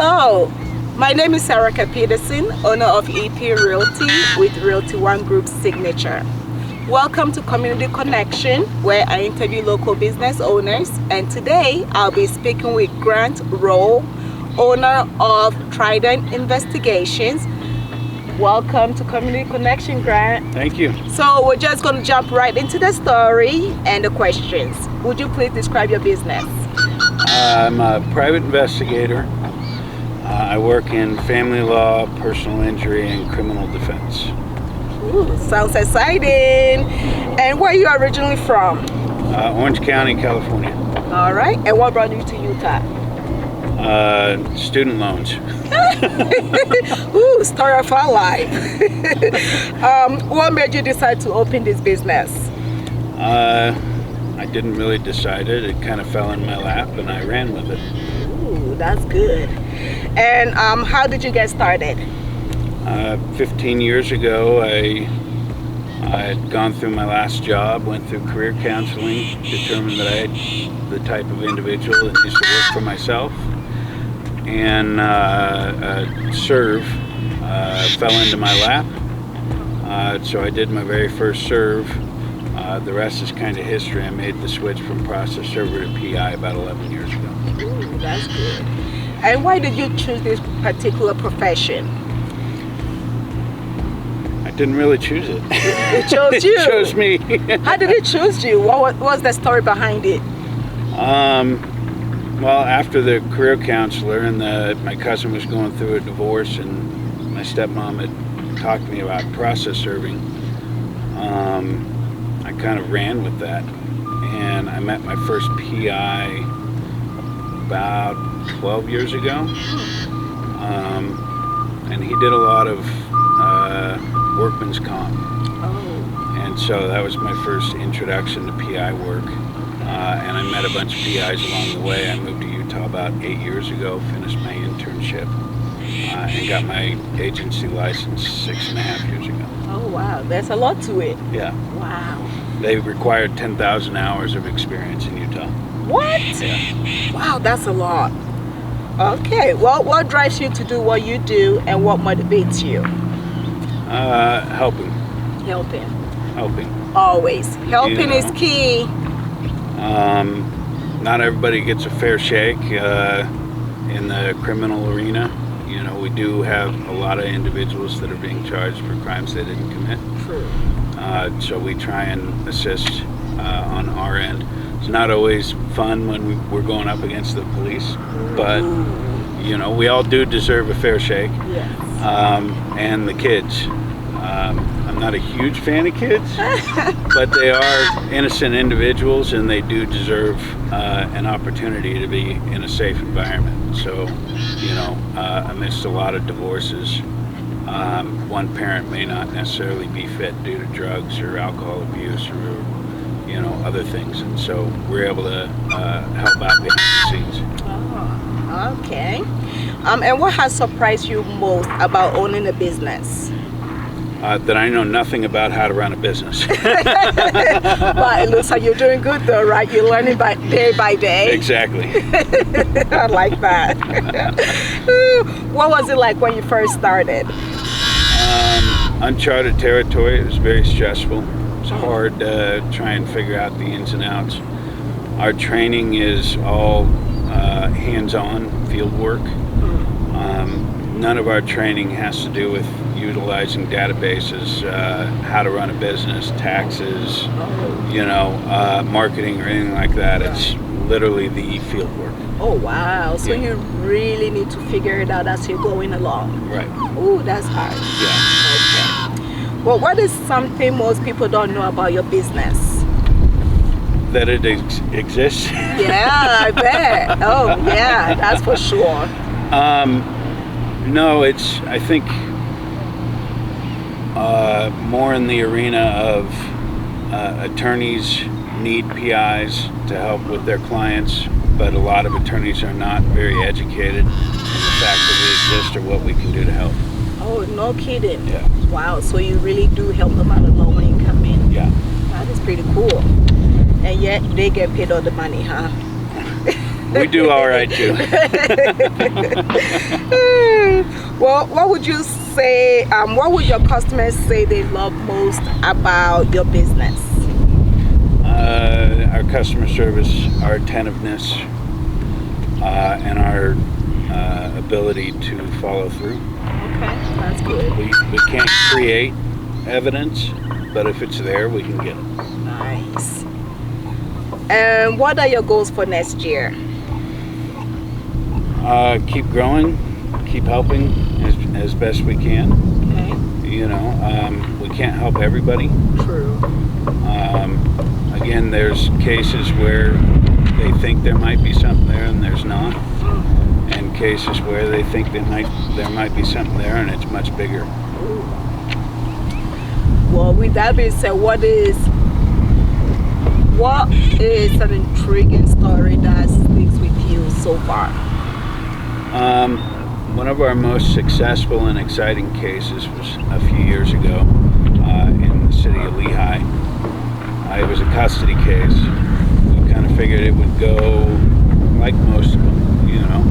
Hello, my name is Sarah Peterson, owner of EP Realty with Realty One Group Signature. Welcome to Community Connection, where I interview local business owners, and today I'll be speaking with Grant Rowe, owner of Trident Investigations. Welcome to Community Connection, Grant. Thank you. So we're just going to jump right into the story and the questions. Would you please describe your business? I'm a private investigator. I work in family law, personal injury, and criminal defense. Ooh, sounds exciting. And where are you originally from? Orange County, California. All right. And what brought you to Utah? Student loans. Ooh, story of our life. What made you decide to open this business? I didn't really decide it. It kind of fell in my lap and I ran with it. Ooh, that's good. And how did you get started? 15 years ago, I had gone through my last job, went through career counseling, determined that I had the type of individual that used to work for myself, and serve fell into my lap. So I did my very first serve. The rest is kind of history. I made the switch from process server to PI about 11 years ago. Ooh, that's good. And why did you choose this particular profession? I didn't really choose it. It chose you. It chose me. How did it choose you? What was the story behind it? Well, after the career counselor and my cousin was going through a divorce and my stepmom had talked to me about process serving, I kind of ran with that. And I met my first PI about 12 years ago. And he did a lot of workman's comp. Oh. And so that was my first introduction to PI work. And I met a bunch of PIs along the way. I moved to Utah about 8 years ago, finished my internship, and got my agency license 6.5 years ago. Oh, wow. There's a lot to it. Yeah. Wow. They required 10,000 hours of experience in Utah. What? Yeah. Wow, that's a lot. Okay. Well, what drives you to do what you do and what motivates you? Helping. Helping. Always. Helping is key. Not everybody gets a fair shake in the criminal arena. You know, we do have a lot of individuals that are being charged for crimes they didn't commit. True. So we try and assist on our end. It's not always fun when we're going up against the police, but you know, we all do deserve a fair shake. Yes. And the kids. I'm not a huge fan of kids, but they are innocent individuals and they do deserve an opportunity to be in a safe environment. So, you know, amidst a lot of divorces, one parent may not necessarily be fit due to drugs or alcohol abuse or, you know, other things. And so we're able to help out behind the scenes. Oh, okay. And what has surprised you most about owning a business? That I know nothing about how to run a business. But it looks like you're doing good though, right? You're learning day by day. Exactly. I like that. What was it like when you first started? Uncharted territory. It was very stressful. It was hard to try and figure out the ins and outs. Our training is all hands-on field work. None of our training has to do with utilizing databases, how to run a business, taxes, you know, marketing or anything like that. It's literally the field work. Oh, wow. So Yeah. you really need to figure it out as you're going along. Right. Ooh, that's hard. Yeah. Okay. Well, what is something most people don't know about your business? That it exists. Yeah, I bet. Oh, yeah, that's for sure. No, it's, I think, more in the arena of attorneys need PIs to help with their clients, but a lot of attorneys are not very educated in the fact that we exist or what we can do to help. Oh, no kidding. Yeah. Wow, so you really do help them out of low income in. Yeah. That is pretty cool. And yet they get paid all the money, huh? We do all right too. Well, what would you say, what would your customers say they love most about your business? Our customer service, our attentiveness, and our ability to follow through. Okay, that's good. We can't create evidence, but if it's there, we can get it. Nice. And what are your goals for next year? Keep growing, keep helping as best we can. Okay. You know, we can't help everybody. True. Again, there's cases where they think there might be something there and there's not, and cases where they think there might be something there and it's much bigger. Ooh. Well, with that being said, what is an intriguing story that sticks with you so far? One of our most successful and exciting cases was a few years ago in the city of Lehigh. It was a custody case. We kind of figured it would go like most of them, you know,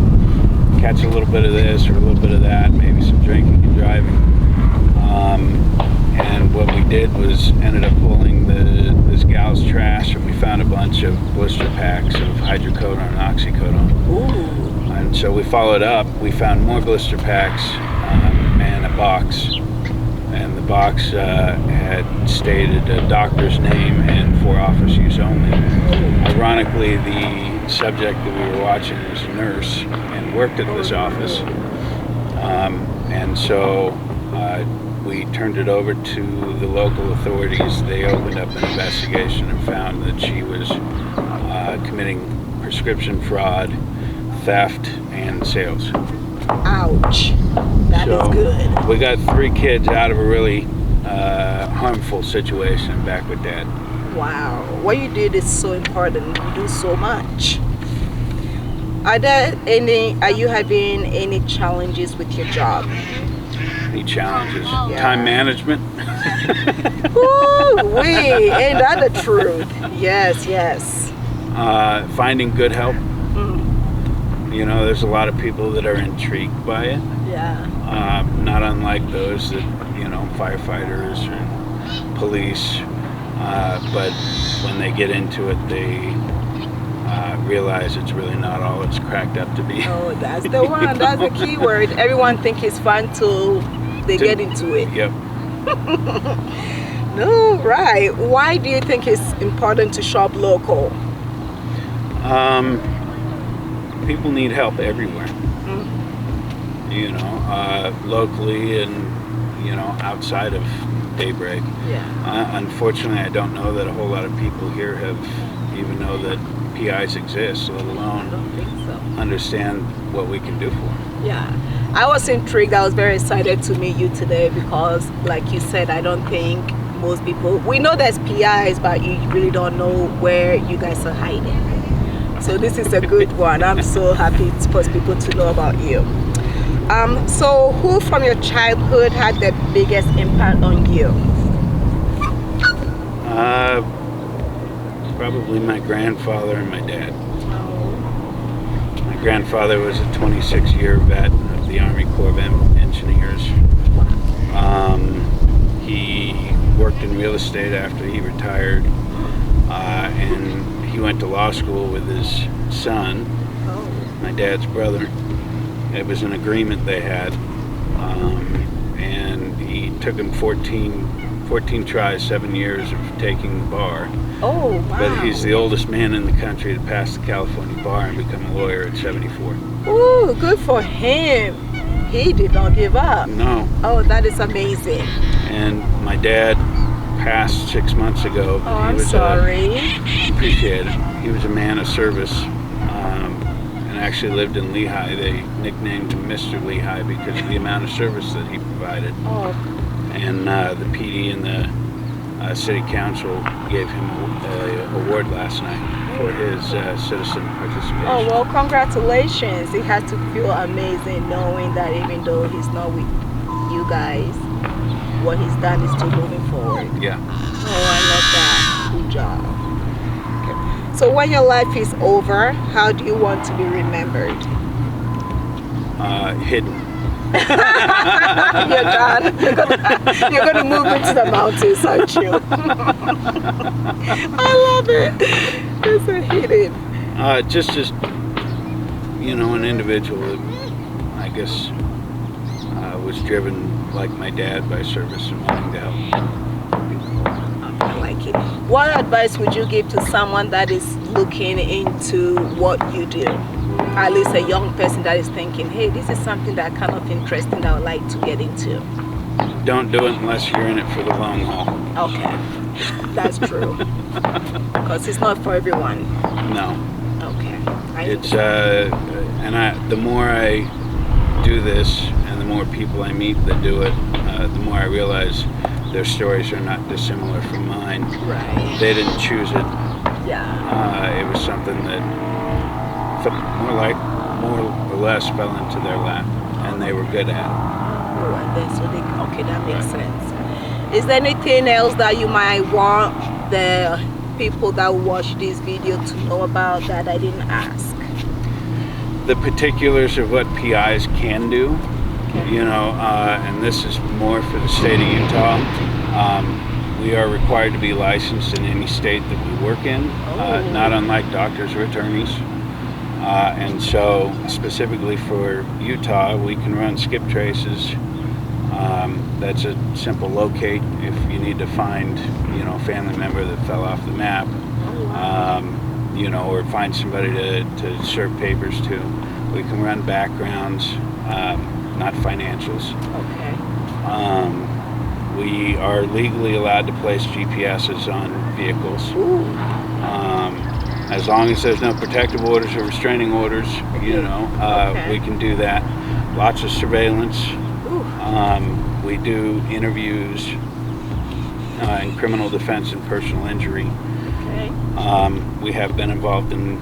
catch a little bit of this or a little bit of that, maybe some drinking and driving. And what we did was ended up pulling this gal's trash, and we found a bunch of blister packs of hydrocodone and oxycodone. Ooh. And so we followed up. We found more blister packs and a box. And the box had stated a doctor's name and for office use only. Ironically, the subject that we were watching was a nurse and worked at this office. And so we turned it over to the local authorities. They opened up an investigation and found that she was committing prescription fraud, theft, and sales. Ouch. That is good. We got 3 kids out of a really harmful situation back with Dad. Wow. What you did is so important. You do so much. Are you having any challenges with your job? Any challenges? Yeah. Time management. Ooh, ain't that the truth? Yes, yes. Finding good help. You know, there's a lot of people that are intrigued by it. Yeah. Not unlike those that, you know, firefighters or police. But when they get into it, they realize it's really not all it's cracked up to be. Oh, that's the one. That's the key word. Everyone thinks it's fun till they get into it. Yep. No, right. Why do you think it's important to shop local? People need help everywhere. You know, locally and, you know, outside of Daybreak. Yeah. Unfortunately, I don't know that a whole lot of people here even know that PIs exist, let I alone don't think so. understand what we can do for them. Yeah. I was intrigued. I was very excited to meet you today because, like you said, I don't think most people, we know there's PIs, but you really don't know where you guys are hiding. So this is a good one. I'm so happy for people to know about you. So who from your childhood had the biggest impact on you? Probably my grandfather and my dad. My grandfather was a 26-year vet of the Army Corps of Engineers. He worked in real estate after he retired, and he went to law school with his son, my dad's brother. It was an agreement they had, and he took him 14 tries, 7 years of taking the bar. Oh, wow. But he's the oldest man in the country to pass the California bar and become a lawyer at 74. Ooh, good for him. He did not give up. No. Oh, that is amazing. And my dad passed 6 months ago. Oh, I'm sorry. Appreciate it. He was a man of service, and actually lived in Lehigh. They nicknamed him Mr. Lehigh because of the amount of service that he provided. Oh. And the PD and the City Council gave him an award last night for his citizen participation. Oh, well, congratulations. It has to feel amazing knowing that even though he's not with you guys, what he's done is still moving forward. Yeah. Oh, I love that. Good job. Okay. So when your life is over, how do you want to be remembered? Hidden. You're done. You're gonna move into the mountains, aren't you? I love it. It's a hidden. Just as an individual that I guess was driven like my dad by service and wanting to help. I like it. What advice would you give to someone that is looking into what you do? At least a young person that is thinking, hey, this is something that kind of interesting that I would like to get into. Don't do it unless you're in it for the long haul. Okay, that's true. Because it's not for everyone. No. Okay. The more I do this and the more people I meet that do it, the more I realize their stories are not dissimilar from mine. Right. They didn't choose it. Yeah. It was something that more or less fell into their lap, and they were good at it. Okay, that makes sense. Is there anything else that you might want the people that watch this video to know about that I didn't ask? The particulars of what PIs can do, and this is more for the state of Utah. We are required to be licensed in any state that we work in, not unlike doctors or attorneys. And so specifically for Utah, we can run skip traces. That's a simple locate if you need to find, a family member that fell off the map, or find somebody to serve papers to. We can run backgrounds, not financials. Okay. We are legally allowed to place GPSs on vehicles. As long as there's no protective orders or restraining orders, we can do that. Lots of surveillance. We do interviews in criminal defense and personal injury. Okay. We have been involved in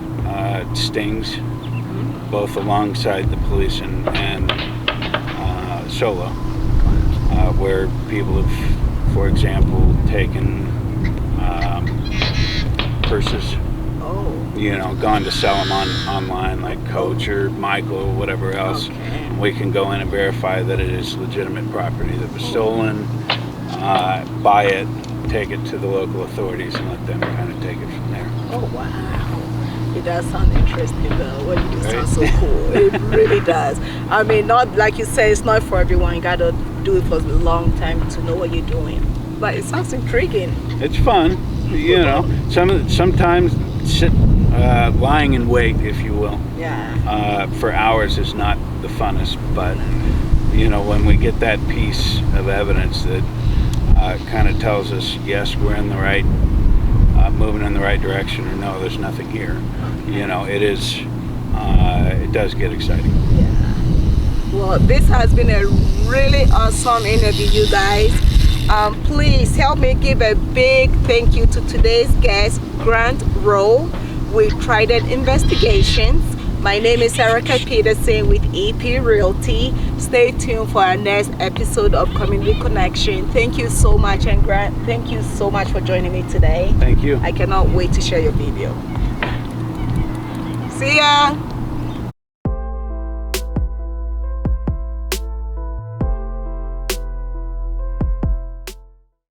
stings, both alongside the police and solo, where people have, for example, taken purses. Gone to sell them online, like Coach or Michael or whatever else. Okay. We can go in and verify that it is legitimate property that was stolen, buy it, take it to the local authorities, and let them kind of take it from there. Oh, wow. It does sound interesting, though. What you do sounds so cool. It really does. I mean, not like you say, it's not for everyone. You got to do it for a long time to know what you're doing. But it sounds intriguing. It's fun, Sometimes lying in wait, if you will, for hours is not the funnest. But when we get that piece of evidence that kind of tells us, yes, we're in the right, moving in the right direction, or no, there's nothing here. It does get exciting. Yeah. Well, this has been a really awesome interview, you guys. Please help me give a big thank you to today's guest, Grant Rowe with Trident Investigations. My name is Erica Peterson with EP Realty. Stay tuned for our next episode of Community Connection. Thank you so much, and Grant, thank you so much for joining me today. Thank you. I cannot wait to share your video. See ya.